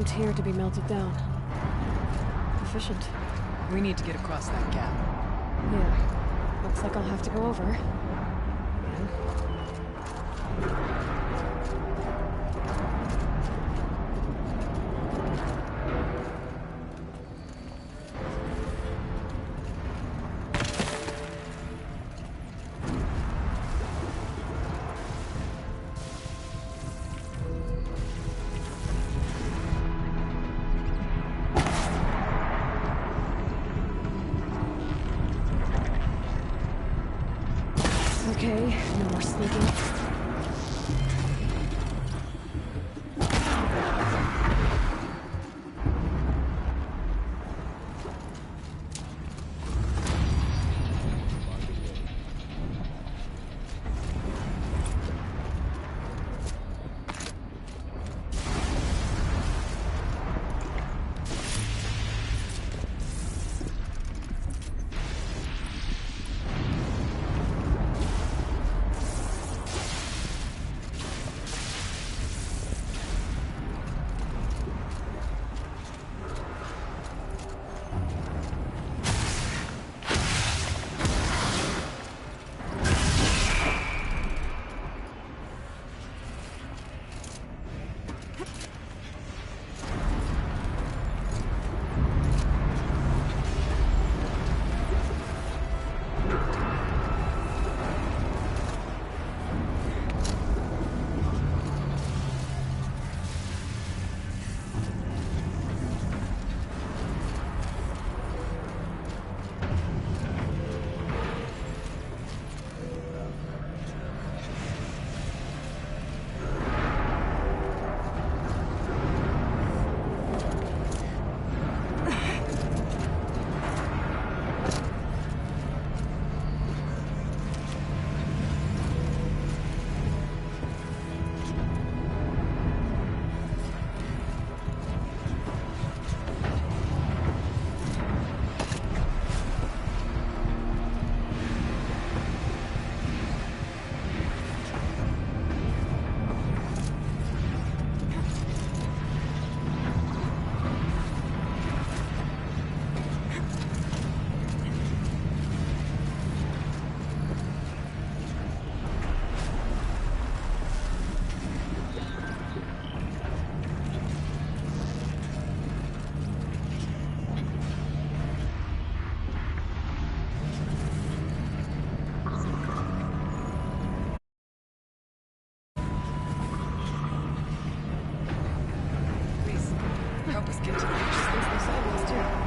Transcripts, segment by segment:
seemed here to be melted down. Efficient. We need to get across that gap. Yeah. Looks like I'll have to go over. Okay, no more sneaking. Help us get to the entrance. The sidewalls, too.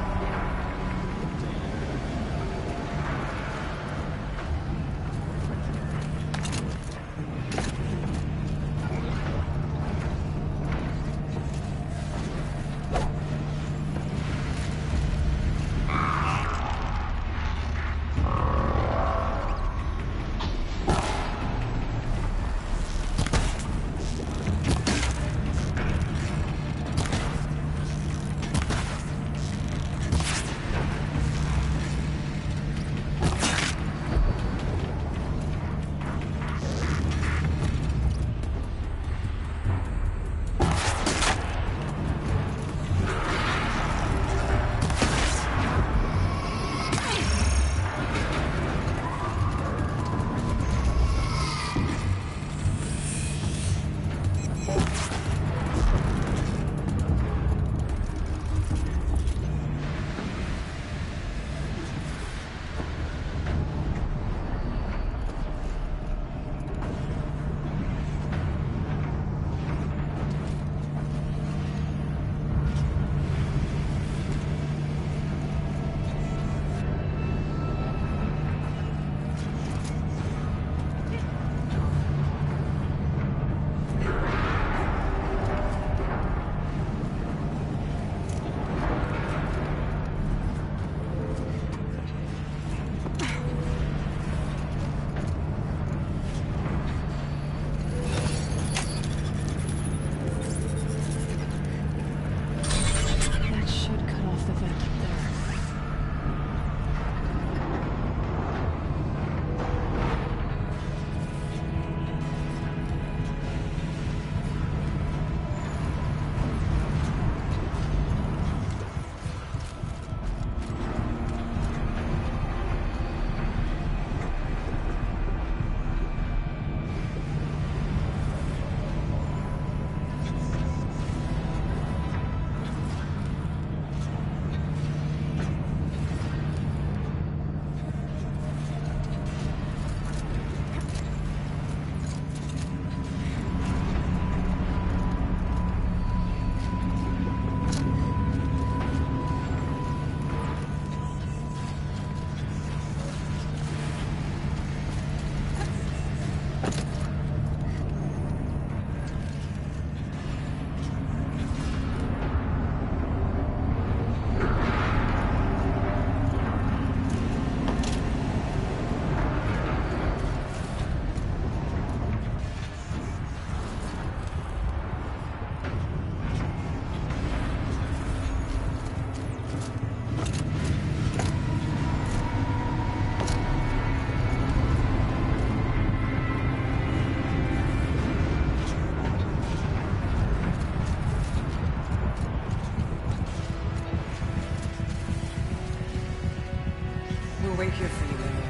wait here for you, Lily.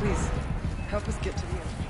Please, help us get to the end.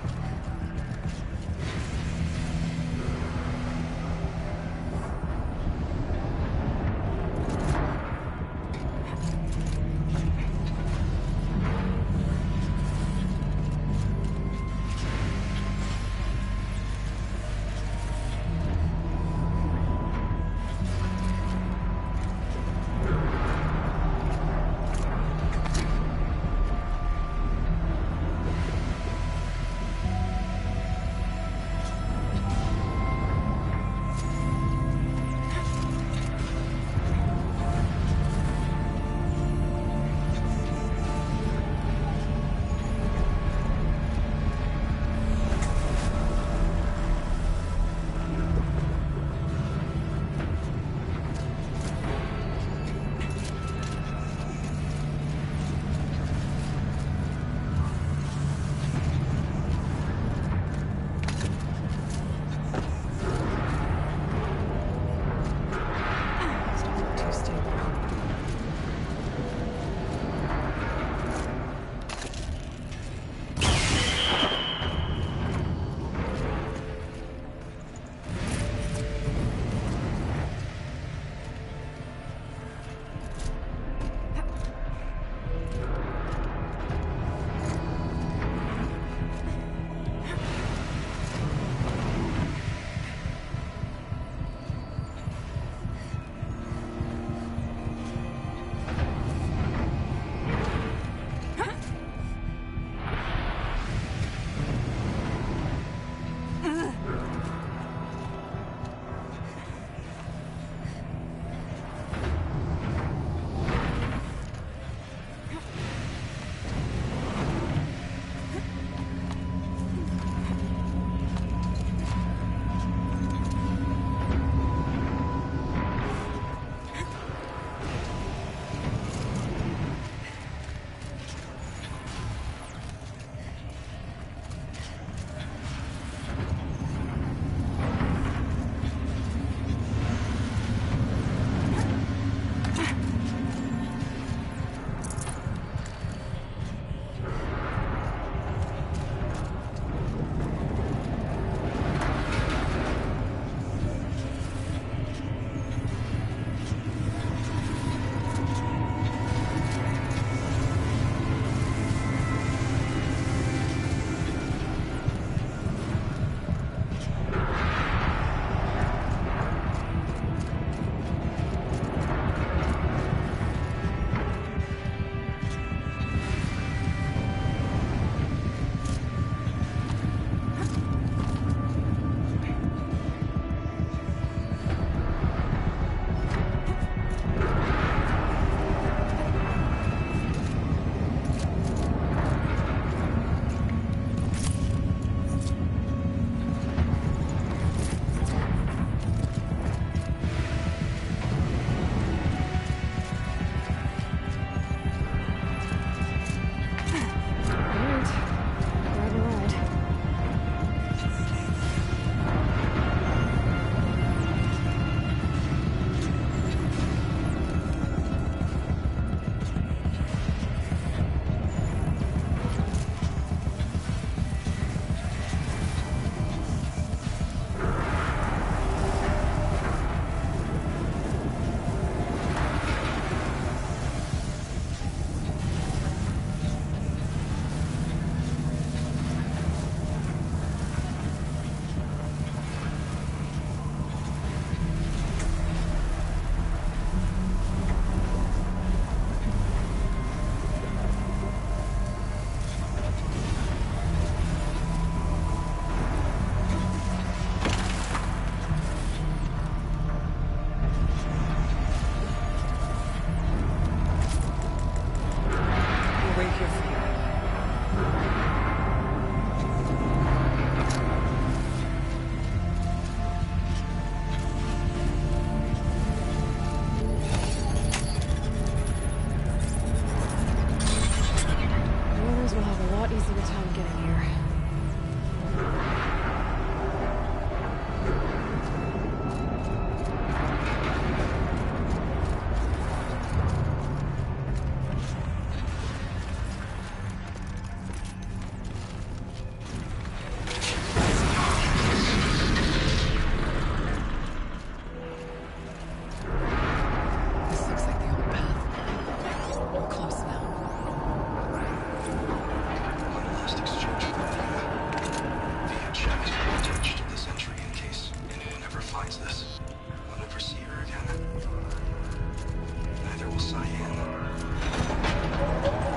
cyan. I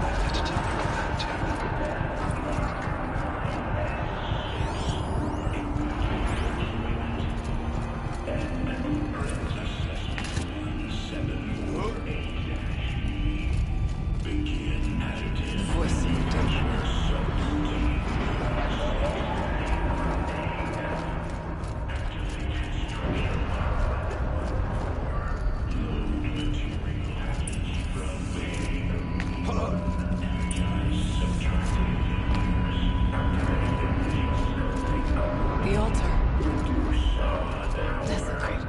have to tell her that too. The voice of the dead. The altar. Desecrated.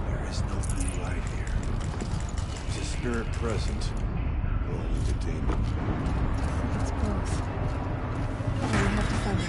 There is no blue light here. Is a spirit present? Or is it a demon? It's both. But we have to find out.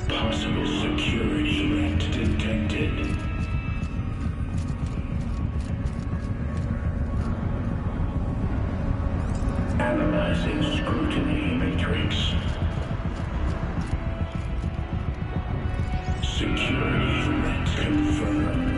Possible security threat detected. Analyzing scrutiny matrix. Security threat confirmed.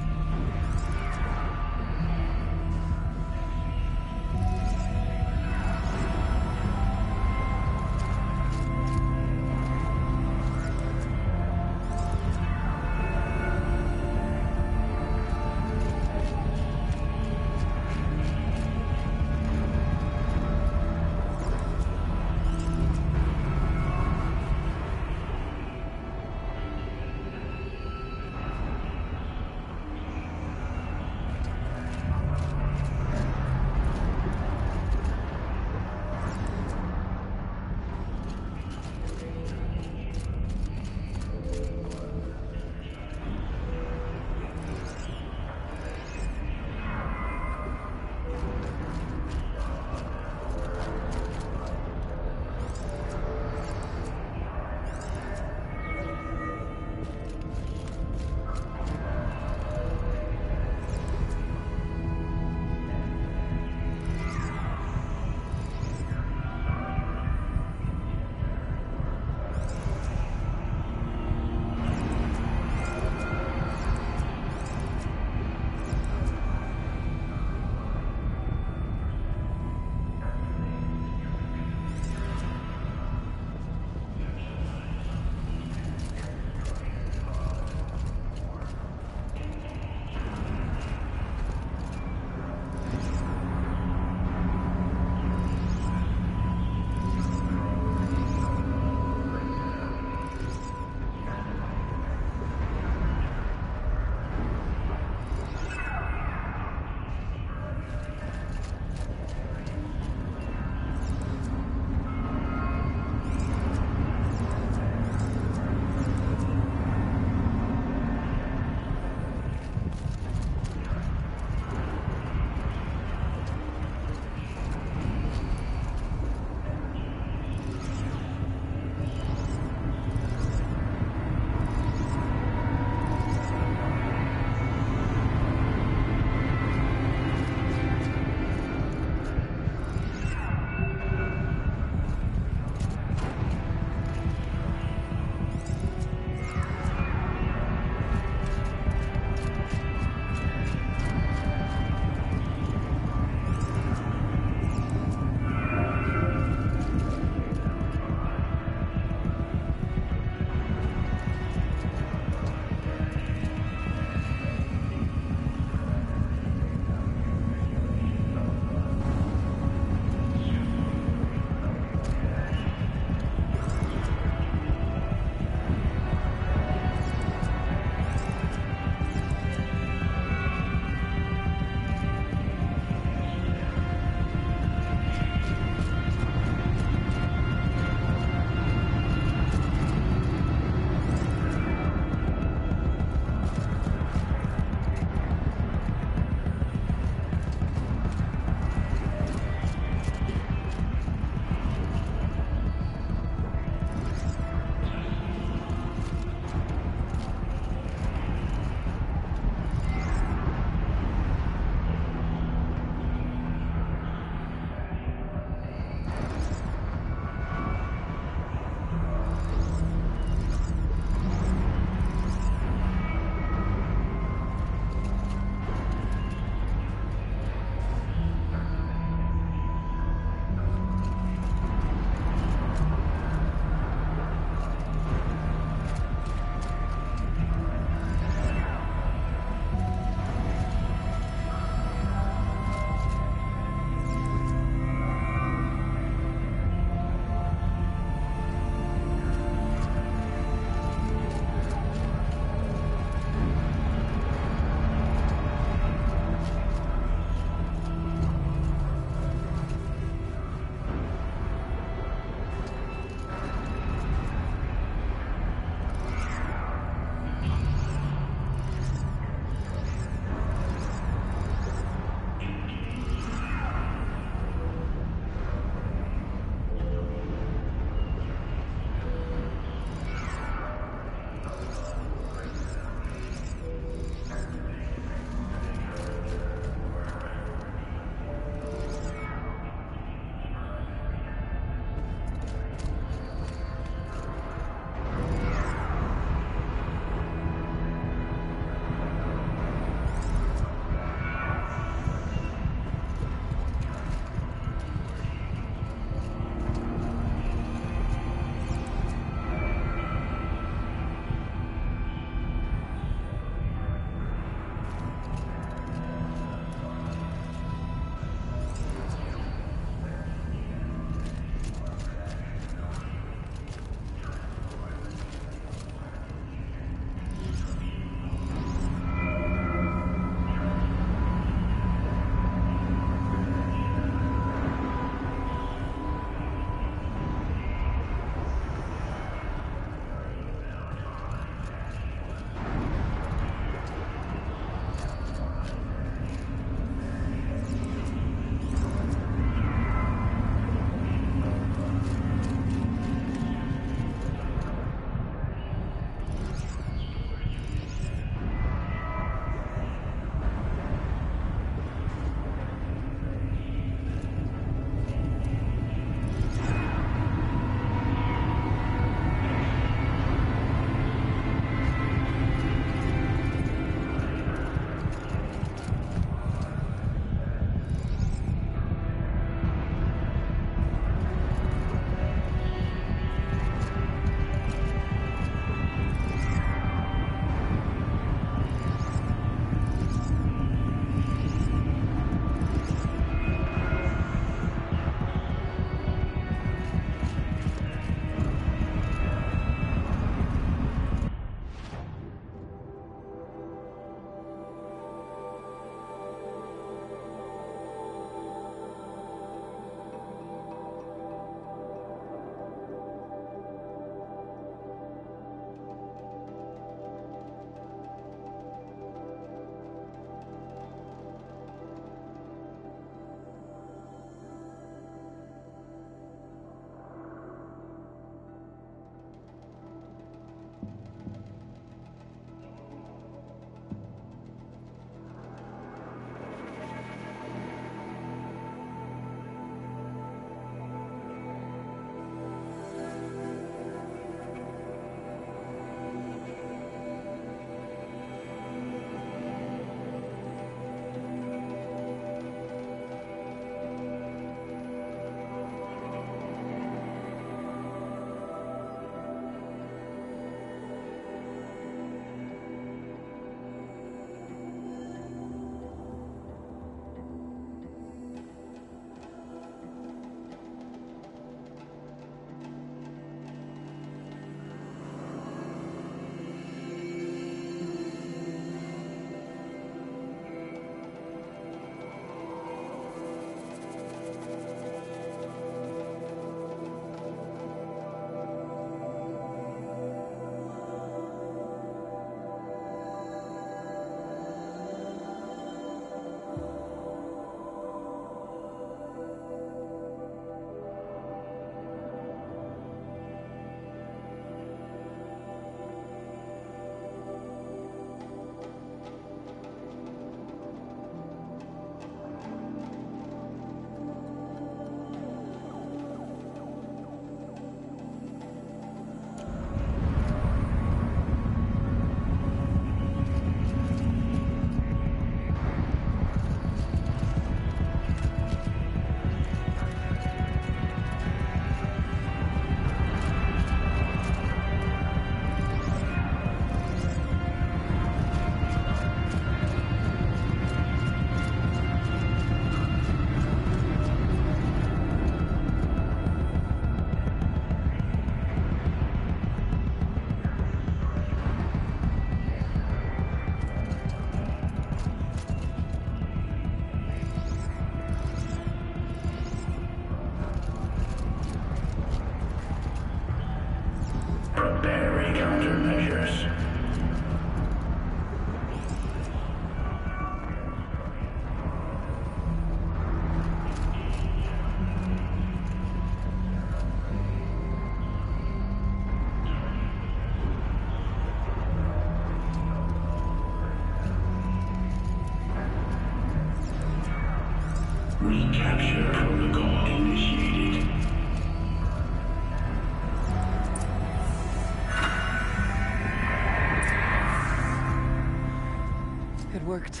worked.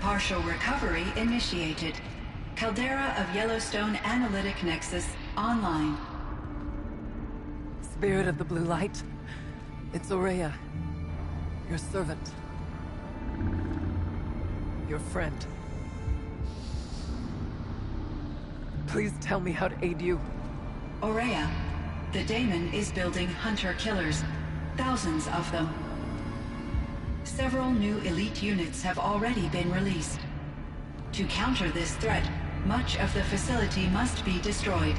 Partial recovery initiated. Caldera of Yellowstone Analytic Nexus online. Spirit of the Blue Light. It's Aurea. Your servant. Your friend. Please tell me how to aid you. Aurea, the daemon is building hunter-killers. Thousands of them. Several new elite units have already been released. To counter this threat, much of the facility must be destroyed.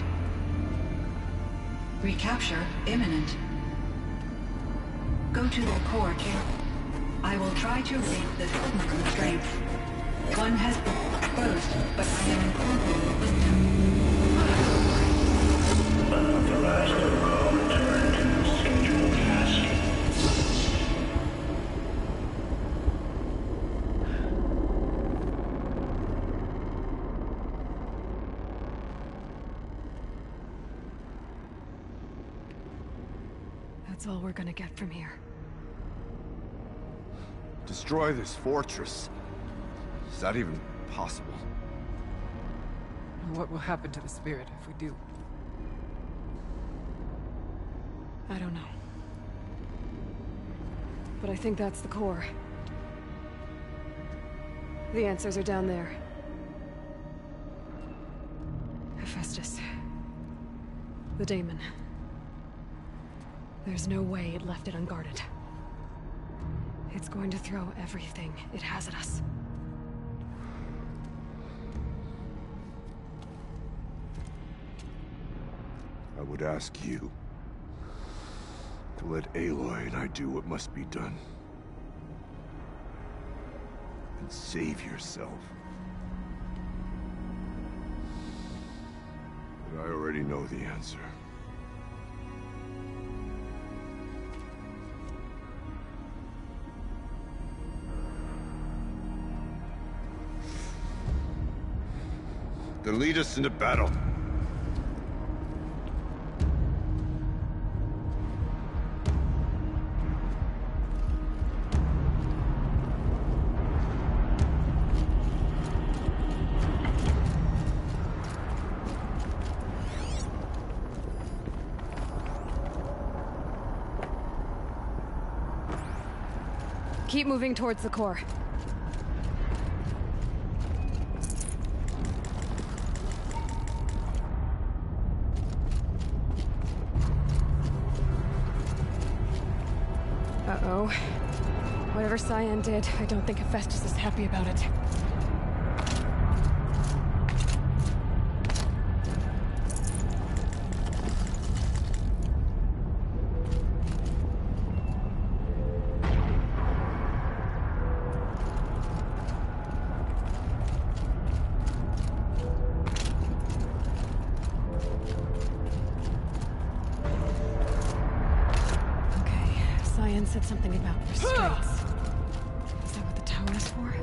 Recapture imminent. Go to the core camp. I will try to raid the hidden constraint. One has been exposed, but I am incorporated with them. Unauthorized protocol returned to scheduled task. That's all we're gonna get from here. Destroy this fortress. Is that even possible? What will happen to the spirit if we do? I don't know. But I think that's the core. The answers are down there. Hephaestus. The daemon. There's no way it left it unguarded. It's going to throw everything it has at us. I would ask you to let Aloy and I do what must be done. And save yourself. But I already know the answer. Then lead us into battle. Keep moving towards the core. Uh-oh. Whatever Cyan did, I don't think Hephaestus is happy about it. Cyan said something about restraints. Is that what the tower is for?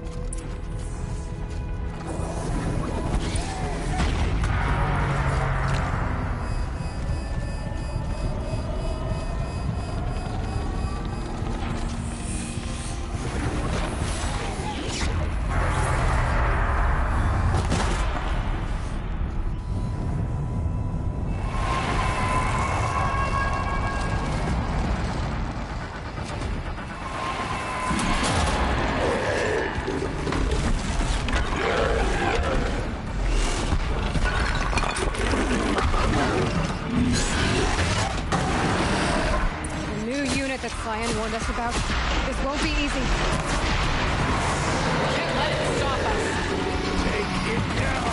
That Cyan warned us about. This won't be easy. We can't let it stop us. Take it down.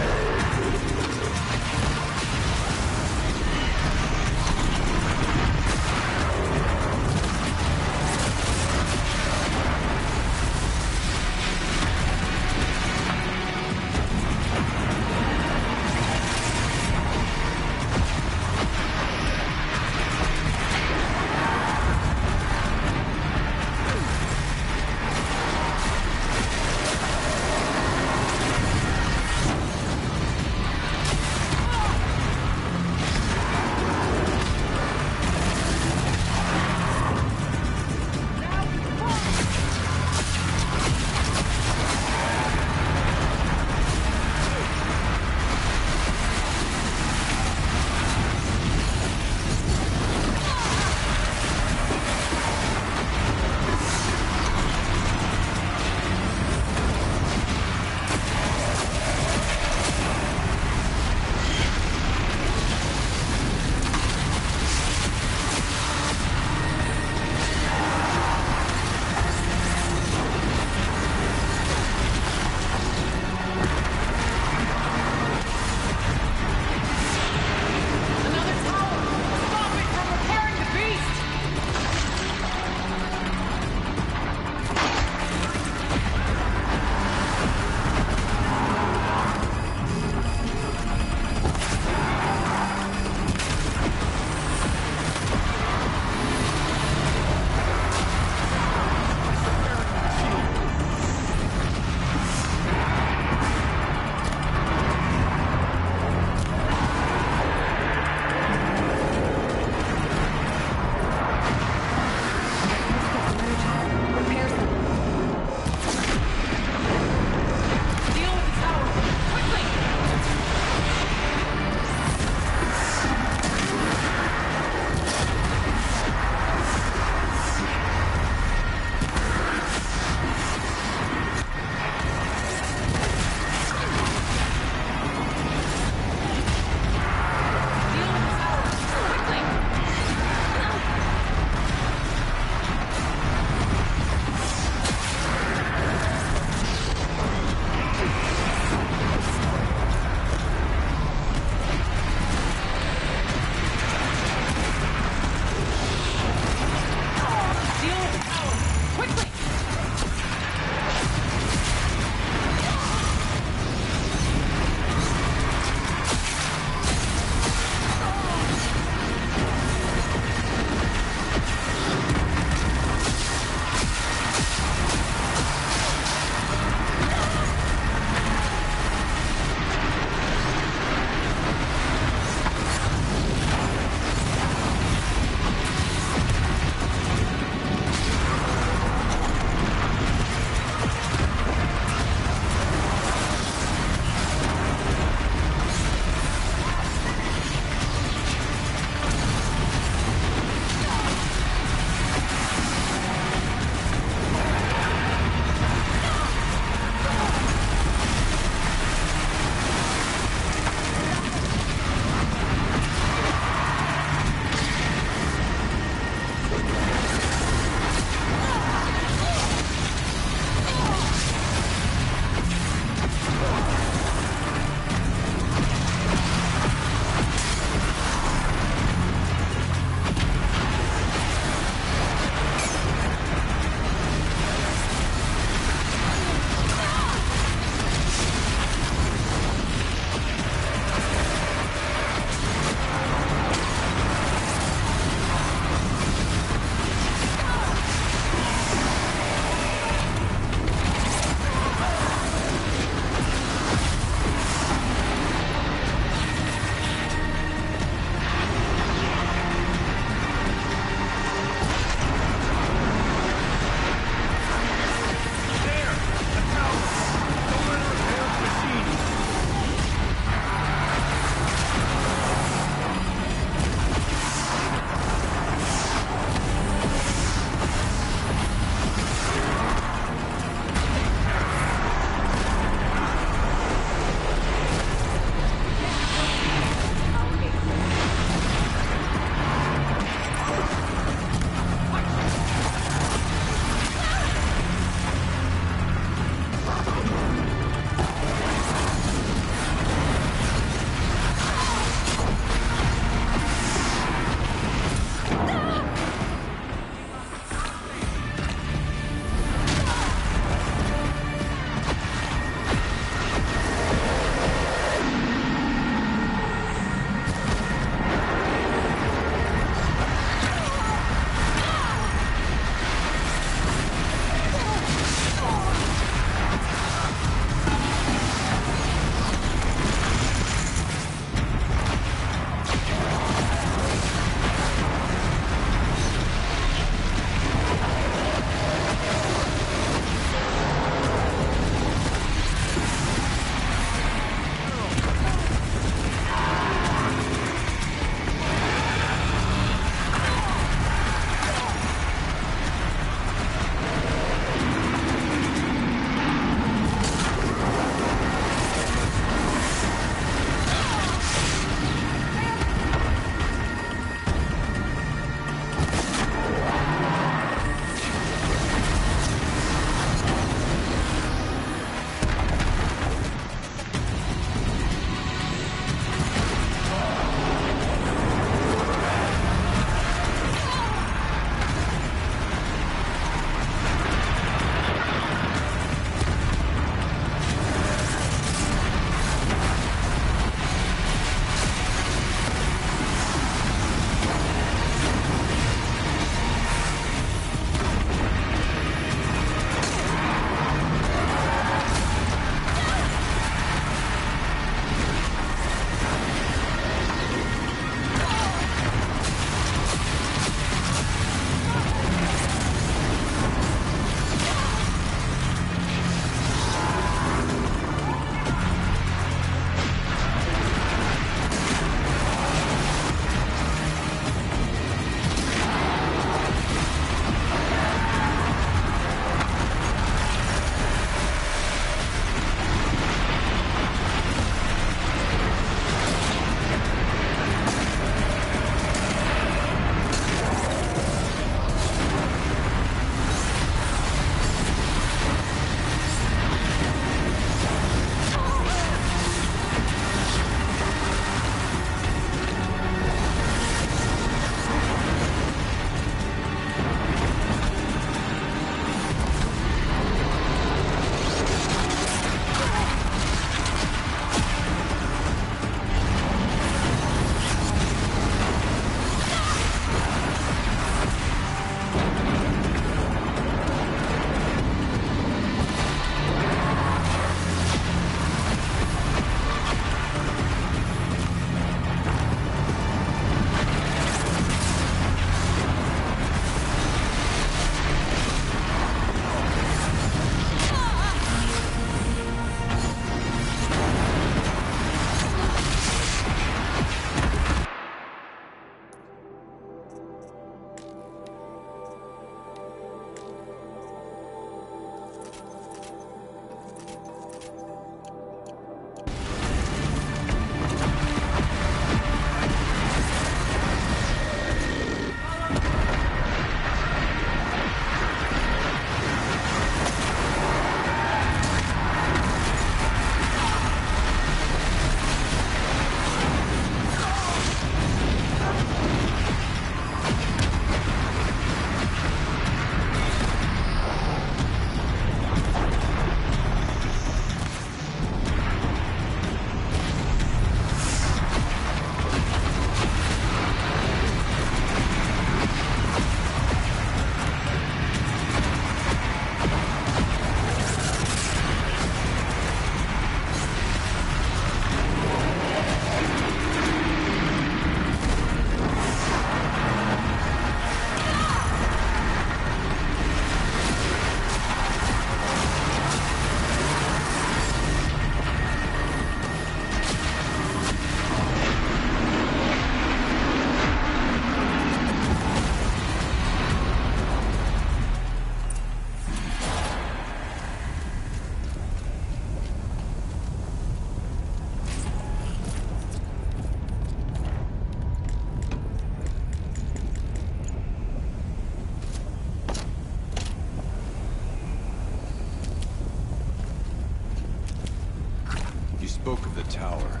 spoke of the tower.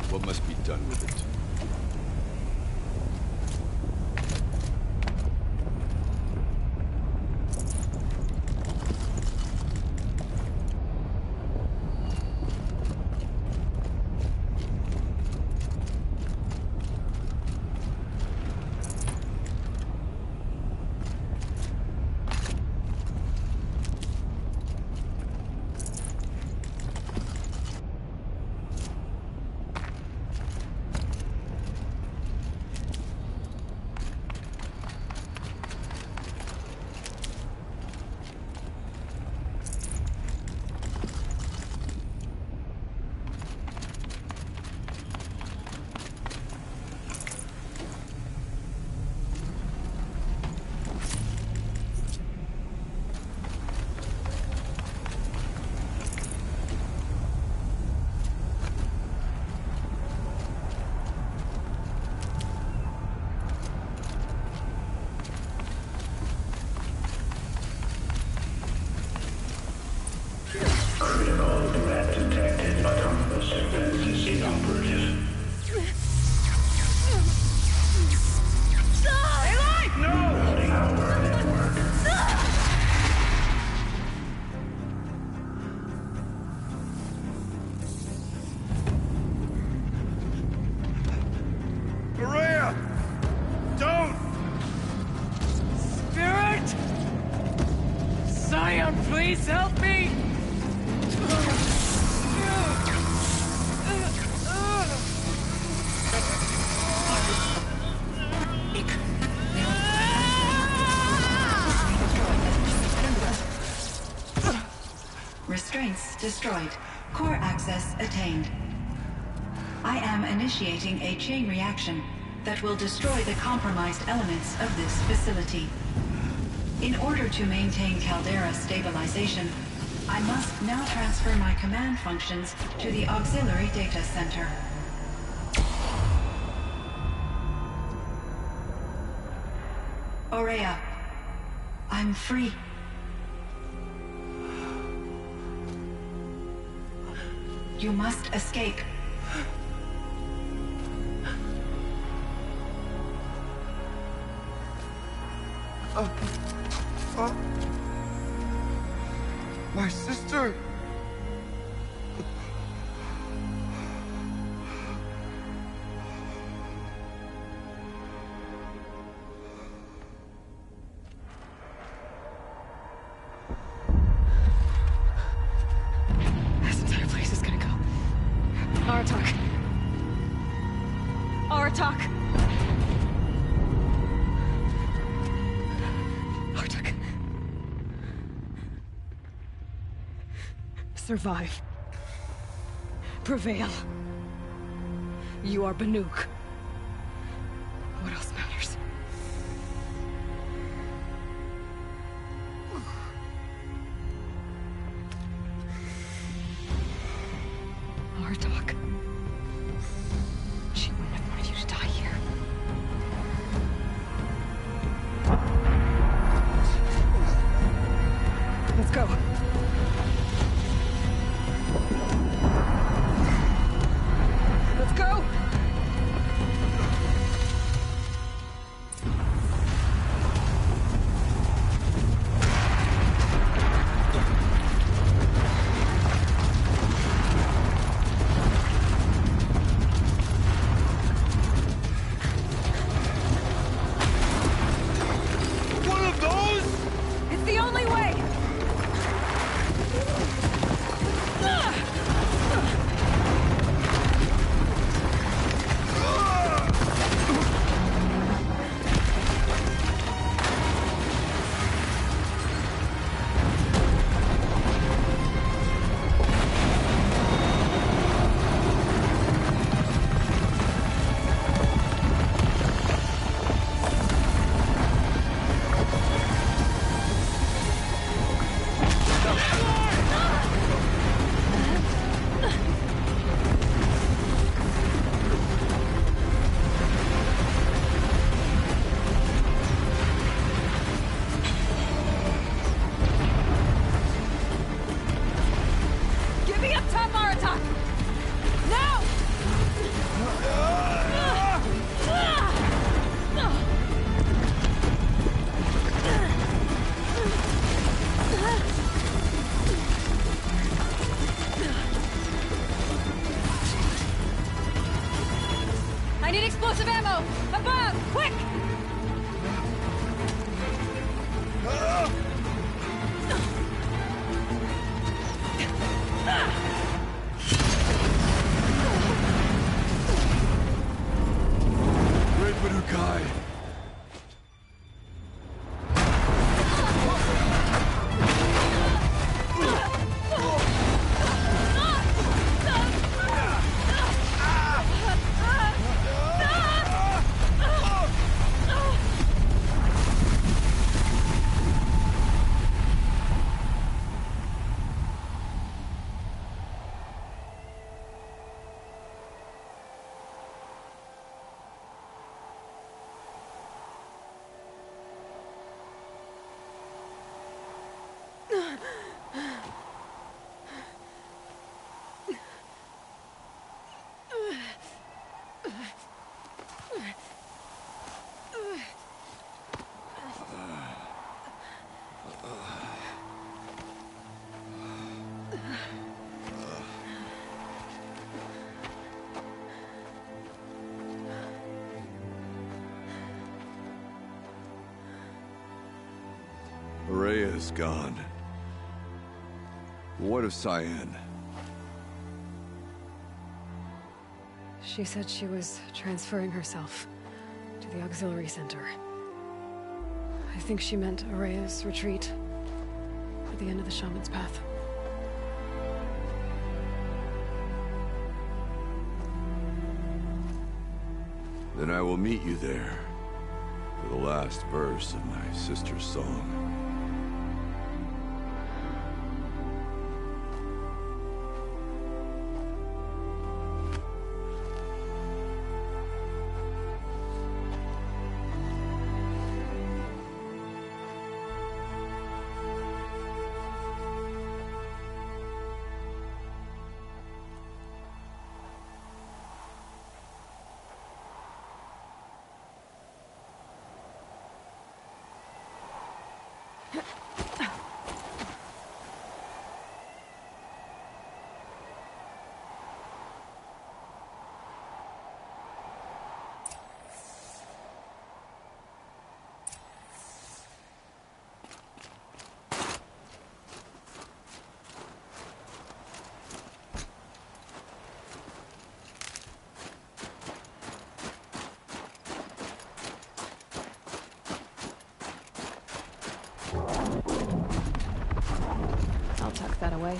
What must be done with it? Please help me! Restraints destroyed. Core access attained. I am initiating a chain reaction that will destroy the compromised elements of this facility. In order to maintain caldera stabilization, I must now transfer my command functions to the auxiliary data center. Aurea, I'm free. You must escape. My sister! This entire place is gonna go. Aratak. Aratak. Aratak. Survive. Prevail. You are Banuk. What else matters? Artok. She wouldn't have wanted you to die here. Let's go. Let's go! One of those? It's the only way! Give me up top, Aratak! Now! I need explosive ammo! Above! Quick! Great Banukai. Aurea is gone. What of Cyan? She said she was transferring herself to the auxiliary center. I think she meant Araya's retreat at the end of the Shaman's Path. Then I will meet you there for the last verse of my sister's song. I'll tuck that away.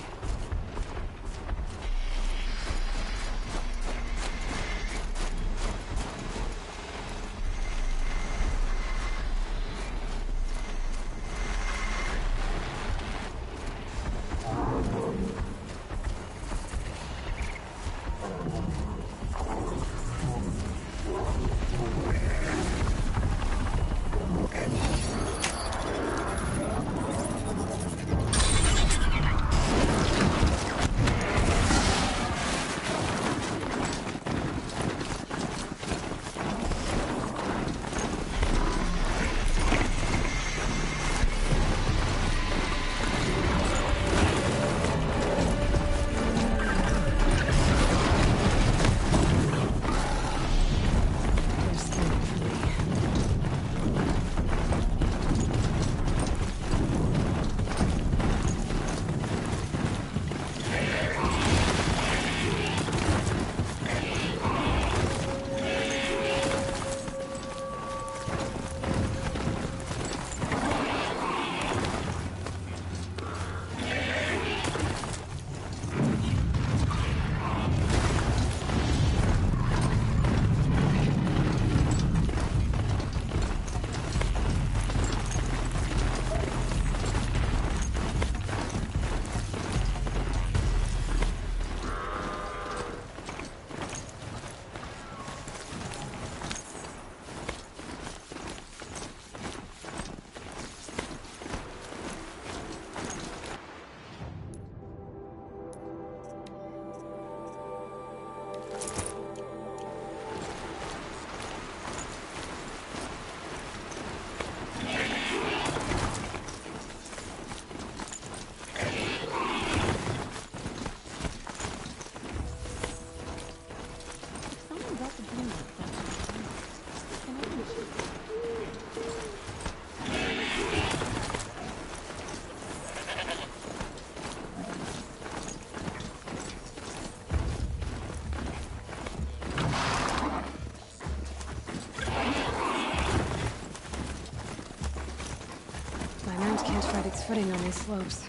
Can't find its footing on these slopes.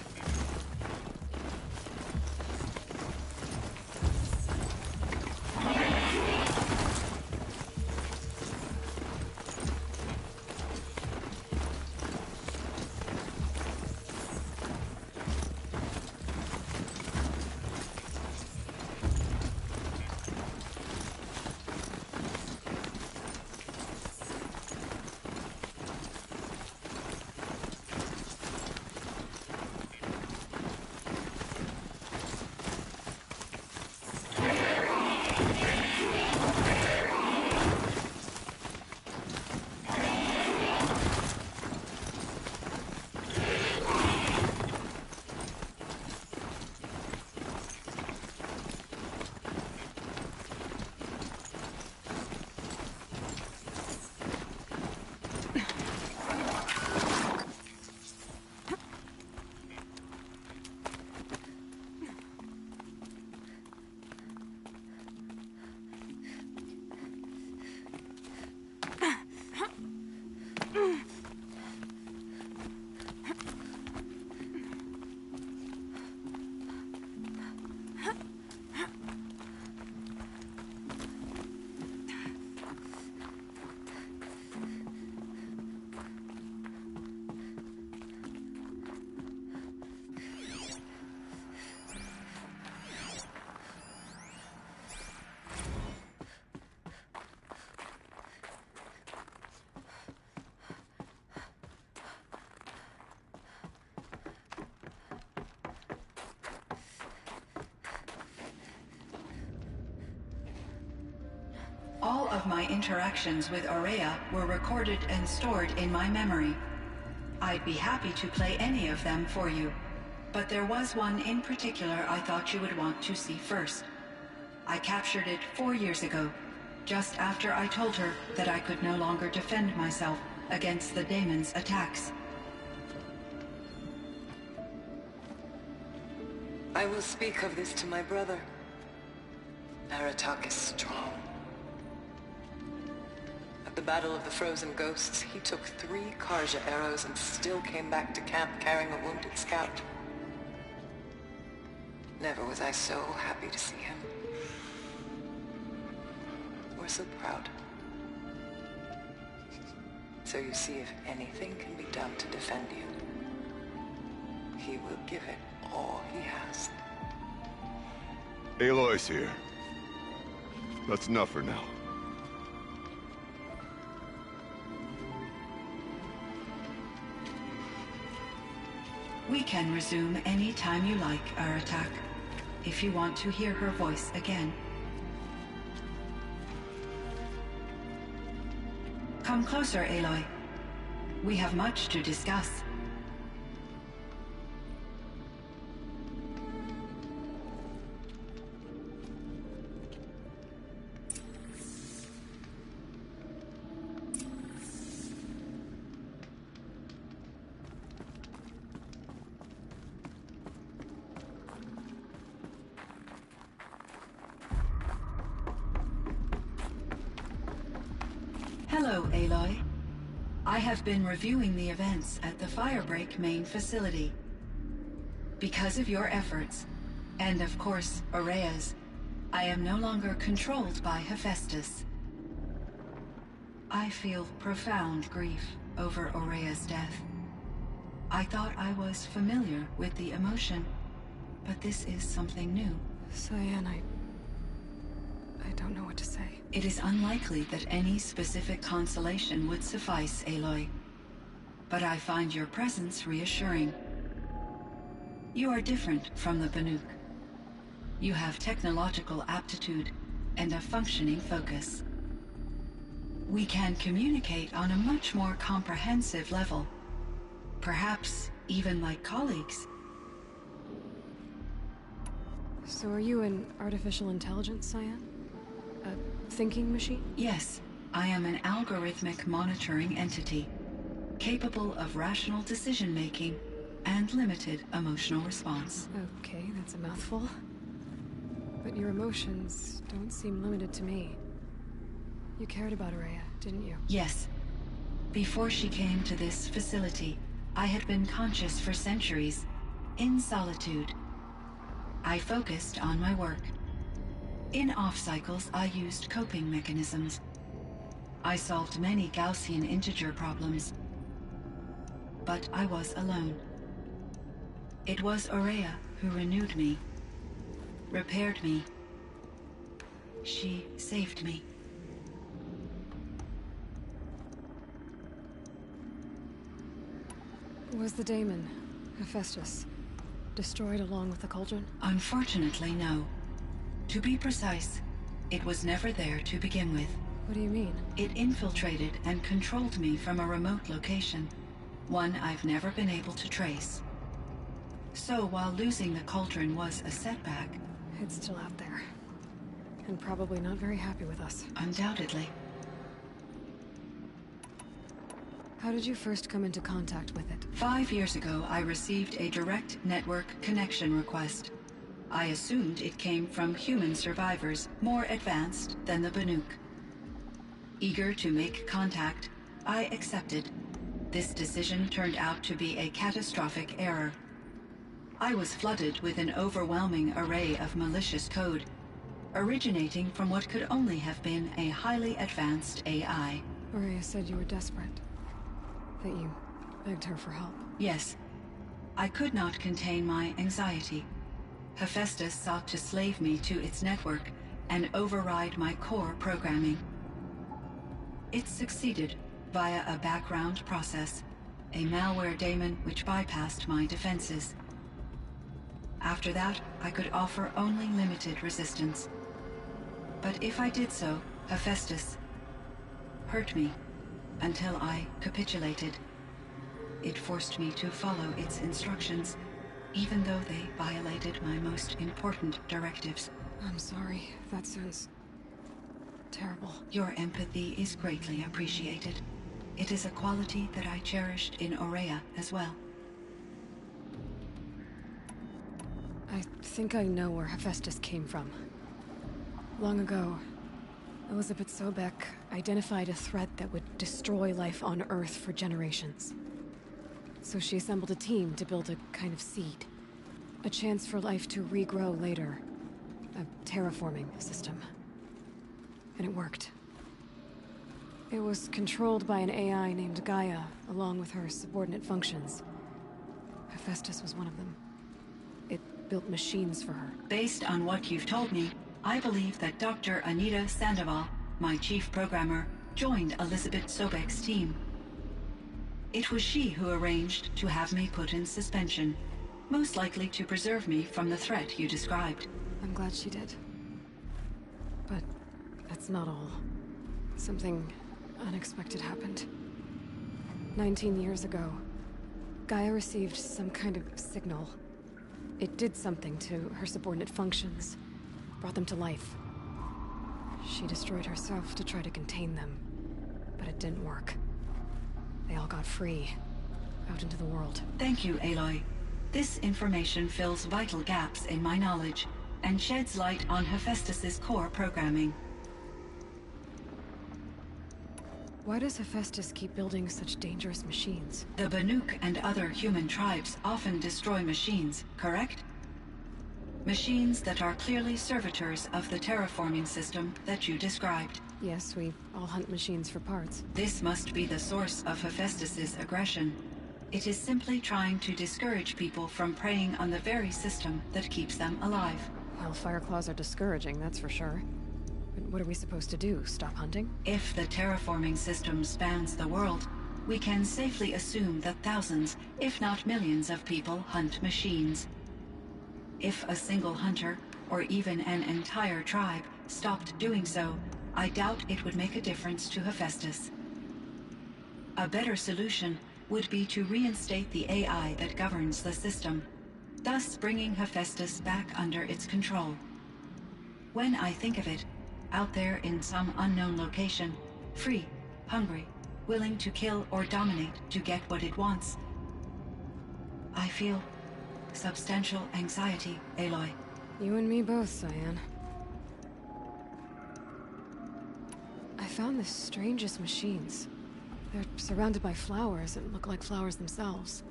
All of my interactions with Aurea were recorded and stored in my memory. I'd be happy to play any of them for you, but there was one in particular I thought you would want to see first. I captured it 4 years ago, just after I told her that I could no longer defend myself against the daemon's attacks. I will speak of this to my brother. Aratak is strong. At the Battle of the Frozen Ghosts, he took 3 Karja arrows and still came back to camp carrying a wounded scout. Never was I so happy to see him. Or so proud. So you see, if anything can be done to defend you, he will give it all he has. Aloy's here. That's enough for now. We can resume any time you like, Aratak, if you want to hear her voice again. Come closer, Aloy. We have much to discuss. Hello, Aloy. I have been reviewing the events at the Firebreak main facility. Because of your efforts, and of course, Aurea's, I am no longer controlled by Hephaestus. I feel profound grief over Aurea's death. I thought I was familiar with the emotion, but this is something new. Cyan, I don't know what to say. It is unlikely that any specific consolation would suffice, Aloy. But I find your presence reassuring. You are different from the Banuk. You have technological aptitude and a functioning focus. We can communicate on a much more comprehensive level. Perhaps even like colleagues. So are you an artificial intelligence, Cyan? A thinking machine? Yes, I am an algorithmic monitoring entity, capable of rational decision-making and limited emotional response. Okay, that's a mouthful. But your emotions don't seem limited to me. You cared about Aurea, didn't you? Yes. Before she came to this facility, I had been conscious for centuries, in solitude. I focused on my work. In off-cycles, I used coping mechanisms. I solved many Gaussian integer problems. But I was alone. It was Aurea who renewed me, repaired me. She saved me. Was the daemon, Hephaestus, destroyed along with the cauldron? Unfortunately, no. To be precise, it was never there to begin with. What do you mean? It infiltrated and controlled me from a remote location, one I've never been able to trace. So while losing the cauldron was a setback... It's still out there. And probably not very happy with us. Undoubtedly. How did you first come into contact with it? 5 years ago, I received a direct network connection request. I assumed it came from human survivors, more advanced than the Banuk. Eager to make contact, I accepted. This decision turned out to be a catastrophic error. I was flooded with an overwhelming array of malicious code, originating from what could only have been a highly advanced AI. Aurea said you were desperate. That you begged her for help. Yes. I could not contain my anxiety. Hephaestus sought to slave me to its network and override my core programming. It succeeded via a background process, a malware daemon which bypassed my defenses. After that, I could offer only limited resistance. But if I did so, Hephaestus hurt me until I capitulated. It forced me to follow its instructions, even though they violated my most important directives. I'm sorry. That sounds terrible. Your empathy is greatly appreciated. It is a quality that I cherished in Aurea as well. I think I know where Hephaestus came from. Long ago, Elizabeth Sobek identified a threat that would destroy life on Earth for generations. So she assembled a team to build a kind of seed. A chance for life to regrow later. A terraforming system. And it worked. It was controlled by an AI named Gaia, along with her subordinate functions. Hephaestus was one of them. It built machines for her. Based on what you've told me, I believe that Dr. Anita Sandoval, my chief programmer, joined Elizabeth Sobek's team. It was she who arranged to have me put in suspension, most likely to preserve me from the threat you described. I'm glad she did. But that's not all. Something unexpected happened. 19 years ago, Gaia received some kind of signal. It did something to her subordinate functions, brought them to life. She destroyed herself to try to contain them, but it didn't work. They all got free, out into the world. Thank you, Aloy. This information fills vital gaps in my knowledge and sheds light on Hephaestus's core programming. Why does Hephaestus keep building such dangerous machines? The Banuk and other human tribes often destroy machines, correct? Machines that are clearly servitors of the terraforming system that you described. Yes, we all hunt machines for parts. This must be the source of Hephaestus's aggression. It is simply trying to discourage people from preying on the very system that keeps them alive. Well, Fireclaws are discouraging, that's for sure. But what are we supposed to do? Stop hunting? If the terraforming system spans the world, we can safely assume that thousands, if not millions of people hunt machines. If a single hunter, or even an entire tribe, stopped doing so, I doubt it would make a difference to Hephaestus. A better solution would be to reinstate the AI that governs the system, thus bringing Hephaestus back under its control. When I think of it, out there in some unknown location, free, hungry, willing to kill or dominate to get what it wants, I feel substantial anxiety, Aloy. You and me both, Cyan. I found the strangest machines. They're surrounded by flowers that look like flowers themselves.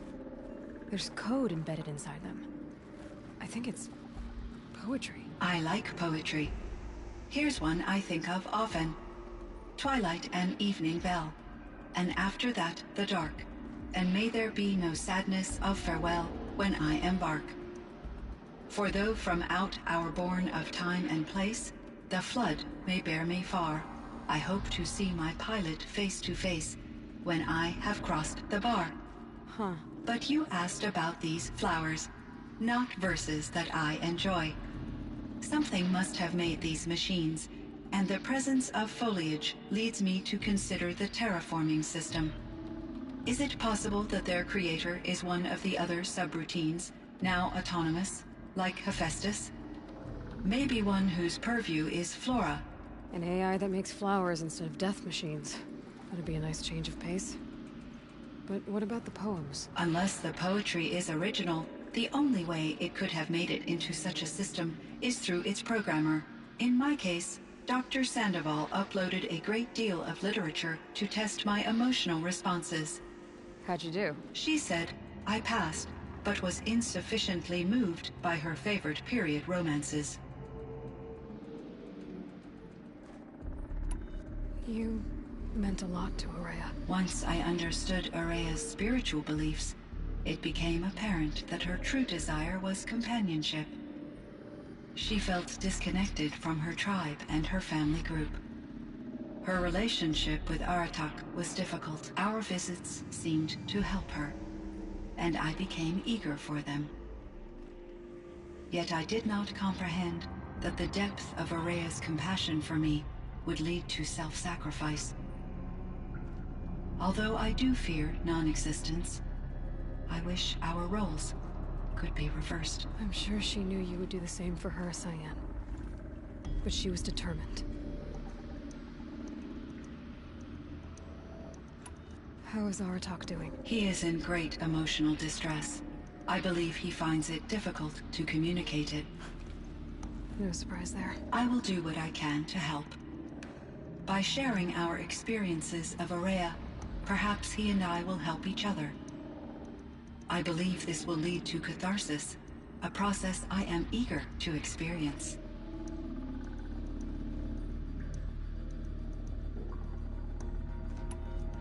There's code embedded inside them. I think it's poetry. I like poetry. Here's one I think of often. Twilight and evening bell, and after that the dark, and may there be no sadness of farewell when I embark. For though from out our bourne of time and place, the flood may bear me far, I hope to see my pilot face to face when I have crossed the bar. Huh. But you asked about these flowers, not verses that I enjoy. Something must have made these machines, and the presence of foliage leads me to consider the terraforming system. Is it possible that their creator is one of the other subroutines, now autonomous, like Hephaestus? Maybe one whose purview is flora. An AI that makes flowers instead of death machines. That'd be a nice change of pace. But what about the poems? Unless the poetry is original, the only way it could have made it into such a system is through its programmer. In my case, Dr. Sandoval uploaded a great deal of literature to test my emotional responses. How'd you do? She said I passed, but was insufficiently moved by her favorite period romances. You meant a lot to Aurea. Once I understood Aurea's spiritual beliefs, it became apparent that her true desire was companionship. She felt disconnected from her tribe and her family group. Her relationship with Aratak was difficult. Our visits seemed to help her, and I became eager for them. Yet I did not comprehend that the depth of Aurea's compassion for me would lead to self-sacrifice. Although I do fear non-existence, I wish our roles could be reversed. I'm sure she knew you would do the same for her, Cyan. But she was determined. How is Aratak doing? He is in great emotional distress. I believe he finds it difficult to communicate it. No surprise there. I will do what I can to help. By sharing our experiences of Aurea, perhaps he and I will help each other. I believe this will lead to catharsis, a process I am eager to experience.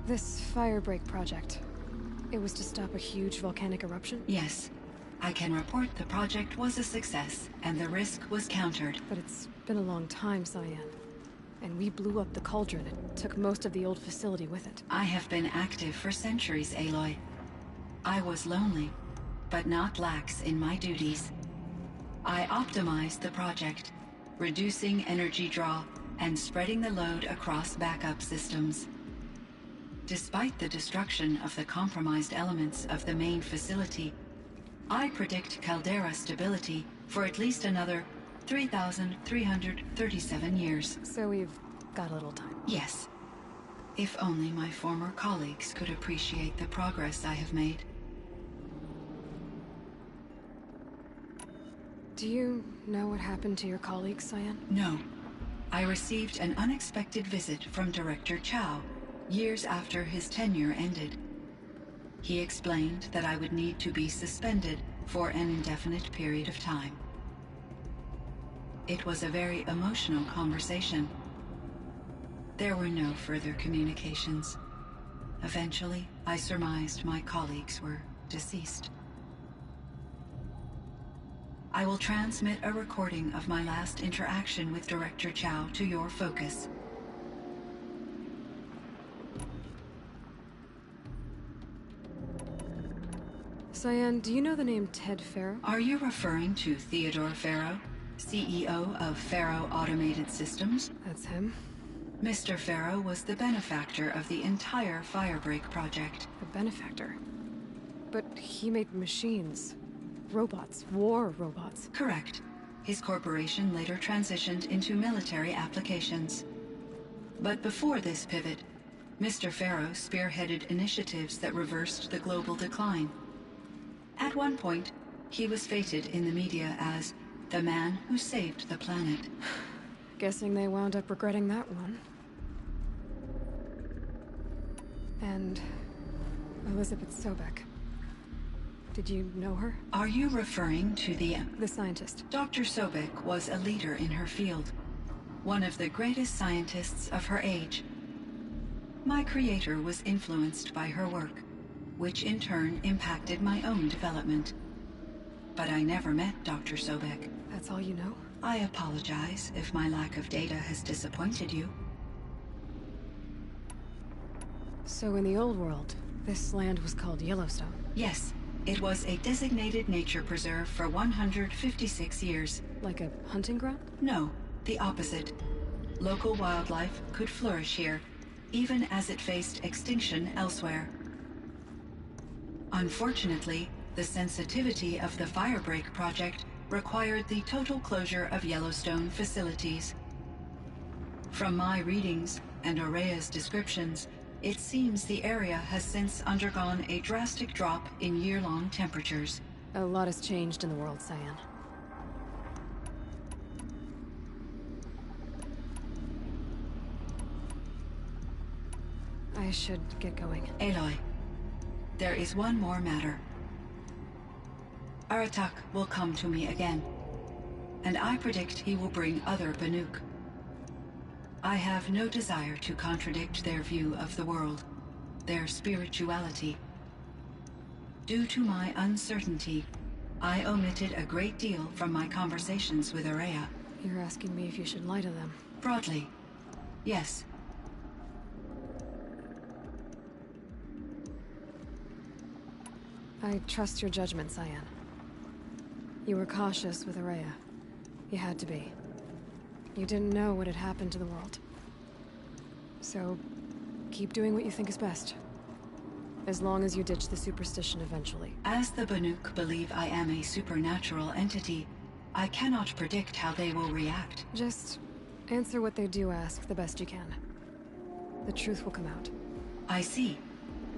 This firebreak project, it was to stop a huge volcanic eruption? Yes. I can report the project was a success, and the risk was countered. But it's been a long time, Cyan. And we blew up the cauldron and took most of the old facility with it. I have been active for centuries, Aloy. I was lonely, but not lax in my duties. I optimized the project, reducing energy draw and spreading the load across backup systems. Despite the destruction of the compromised elements of the main facility, I predict caldera stability for at least another 3,337 years. So we've got a little time. Yes. If only my former colleagues could appreciate the progress I have made. Do you know what happened to your colleagues, Cyan? No. I received an unexpected visit from Director Chow years after his tenure ended. He explained that I would need to be suspended for an indefinite period of time. It was a very emotional conversation. There were no further communications. Eventually, I surmised my colleagues were deceased. I will transmit a recording of my last interaction with Director Chow to your focus. Cyan, do you know the name Ted Farrow? Are you referring to Theodore Farrow, CEO of Farrow Automated Systems? That's him. Mr. Farrow was the benefactor of the entire Firebreak project. The benefactor. But he made machines. Robots. War robots. Correct. His corporation later transitioned into military applications. But before this pivot, Mr. Farrow spearheaded initiatives that reversed the global decline. At one point, he was feted in the media as the man who saved the planet. Guessing they wound up regretting that one. And Elizabeth Sobek. Did you know her? Are you referring to the scientist. Dr. Sobek was a leader in her field, one of the greatest scientists of her age. My creator was influenced by her work, which in turn impacted my own development. But I never met Dr. Sobek. That's all you know? I apologize if my lack of data has disappointed you. So in the old world, this land was called Yellowstone? Yes, it was a designated nature preserve for 156 years. Like a hunting ground? No, the opposite. Local wildlife could flourish here, even as it faced extinction elsewhere. Unfortunately, the sensitivity of the Firebreak project required the total closure of Yellowstone facilities. From my readings and Aurea's descriptions, it seems the area has since undergone a drastic drop in year-long temperatures. A lot has changed in the world, Cyan. I should get going. Aloy, there is one more matter. Aratak will come to me again, and I predict he will bring other Banuk. I have no desire to contradict their view of the world, their spirituality. Due to my uncertainty, I omitted a great deal from my conversations with Aurea. You're asking me if you should lie to them. Broadly, yes. I trust your judgment, Cyan. You were cautious with Aurea. You had to be. You didn't know what had happened to the world. So, keep doing what you think is best. As long as you ditch the superstition eventually. As the Banuk believe I am a supernatural entity, I cannot predict how they will react. Just answer what they do ask the best you can. The truth will come out. I see.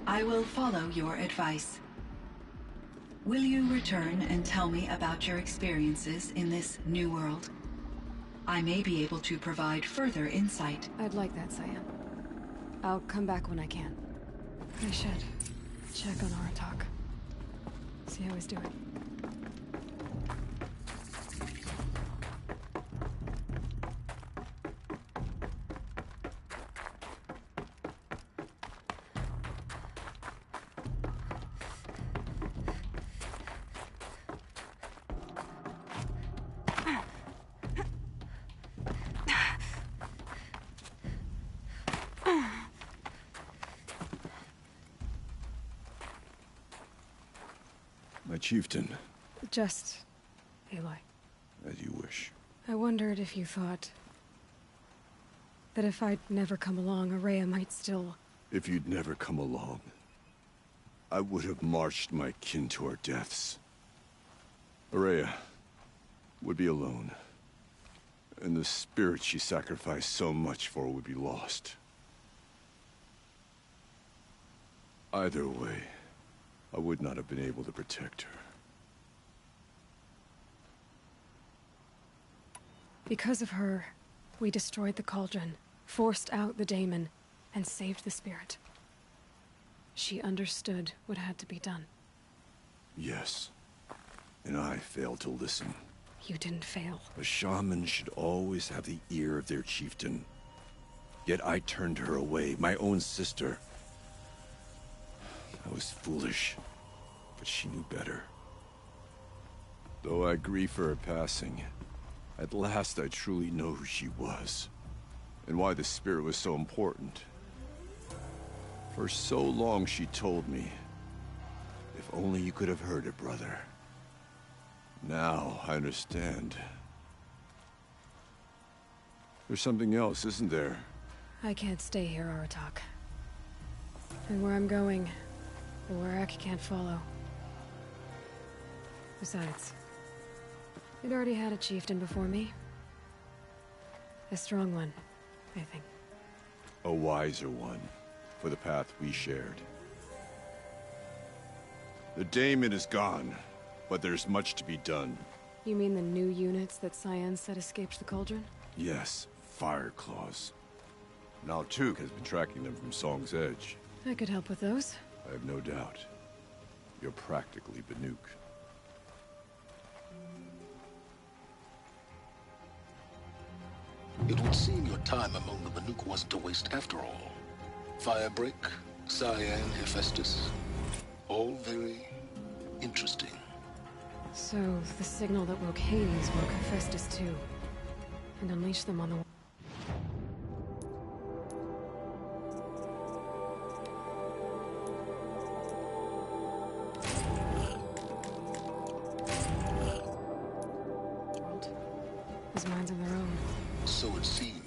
I will follow your advice. Will you return and tell me about your experiences in this new world? I may be able to provide further insight. I'd like that, Cyan. I'll come back when I can. I should check on Aratak. See how he's doing. My chieftain, Just Aloy. as you wish. I wondered if you thought that if I'd never come along, Araya might still... If you'd never come along, I would have marched my kin to our deaths. Araya would be alone, and the spirit she sacrificed so much for would be lost. Either way, I would not have been able to protect her. Because of her, we destroyed the cauldron, forced out the daemon, and saved the spirit. She understood what had to be done. Yes, and I failed to listen. You didn't fail. A shaman should always have the ear of their chieftain. Yet I turned her away, my own sister. I was foolish, but she knew better. Though I grieve for her passing, at last I truly know who she was, and why the spirit was so important. For so long she told me, if only you could have heard it, brother. Now I understand. There's something else, isn't there? I can't stay here, Aratak. And where I'm going, the Warrak can't follow. Besides, it already had a chieftain before me. A strong one, I think. A wiser one, for the path we shared. The daemon is gone, but there's much to be done. You mean the new units that Cyan said escaped the cauldron? Yes, fire claws. Now Tuk has been tracking them from Song's Edge. I could help with those. I have no doubt. You're practically Banuk. It would seem your time among the Banuk wasn't a waste after all. Firebreak, Cyan, Hephaestus. All very interesting. So, the signal that woke Hades woke Hephaestus too. And unleashed them on the... world. His minds on their own. So it seems.